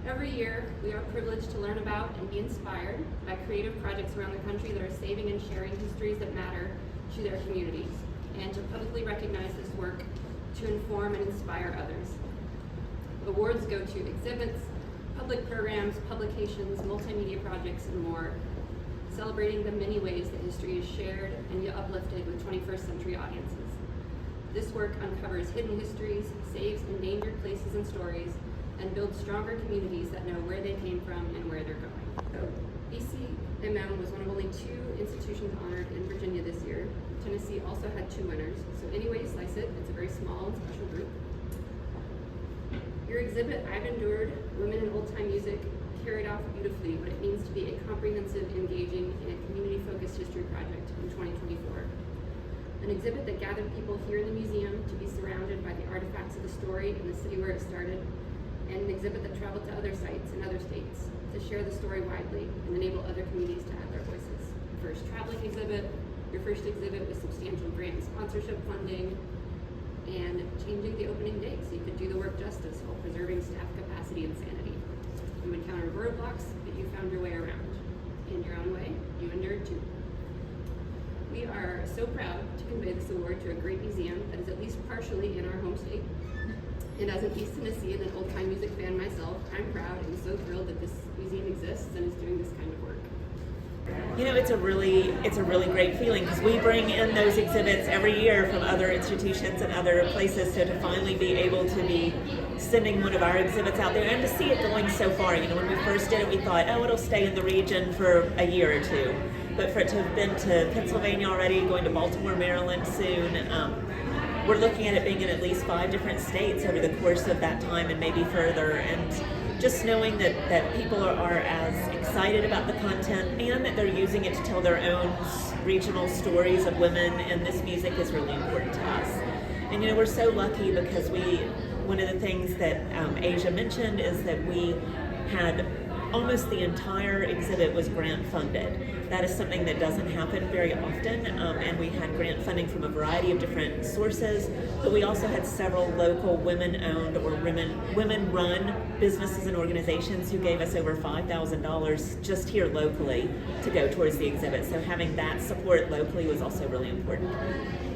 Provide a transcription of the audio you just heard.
Every year, we are privileged to learn about and be inspired by creative projects around the country that are saving and sharing histories that matter to their communities, and to publicly recognize this work to inform and inspire others. Awards go to exhibits, public programs, publications, multimedia projects, and more, celebrating the many ways that history is shared and yet uplifted with 21st century audiences. This work uncovers hidden histories, saves endangered places and stories, and builds stronger communities that know where they came from and where they're going. So, BCMM was one of only 2 institutions honored in Virginia this year. Tennessee also had 2 winners, so any way you slice it, it's a very small and special group. Your exhibit, I've Endured, Women in Old Time Music, carried off beautifully what it means to be a comprehensive, engaging, and community-focused history project in 2024. An exhibit that gathered people here in the museum to be surrounded by the artifacts of the story in the city where it started, and an exhibit that traveled to other sites in other states to share the story widely and enable other communities to add their voices. First traveling exhibit, your first exhibit with substantial grant and sponsorship funding, and changing the opening date so you could do the work justice while preserving staff capacity and sanity. You encountered roadblocks, but you found your way around. In your own way, you endured too. We are so proud to convey this award to a great museum that is at least partially in our home state. And as an East Tennessean and old-time music fan myself, I'm proud and so thrilled that this museum exists and is doing this kind of work. You know, it's a really great feeling because we bring in those exhibits every year from other institutions and other places. So to finally be able to be sending one of our exhibits out there and to see it going so far. You know, when we first did it, we thought, oh, it'll stay in the region for a year or 2. But for it to have been to Pennsylvania already, going to Baltimore, Maryland soon, we're looking at it being in at least 5 different states over the course of that time and maybe further. And just knowing that people are as excited about the content and that they're using it to tell their own regional stories of women and this music is really important to us. And you know, we're so lucky because one of the things that Asia mentioned is that we had almost the entire exhibit was grant funded. That is something that doesn't happen very often, and we had grant funding from a variety of different sources, but we also had several local women-owned or women-run businesses and organizations who gave us over $5,000 just here locally to go towards the exhibit. So having that support locally was also really important.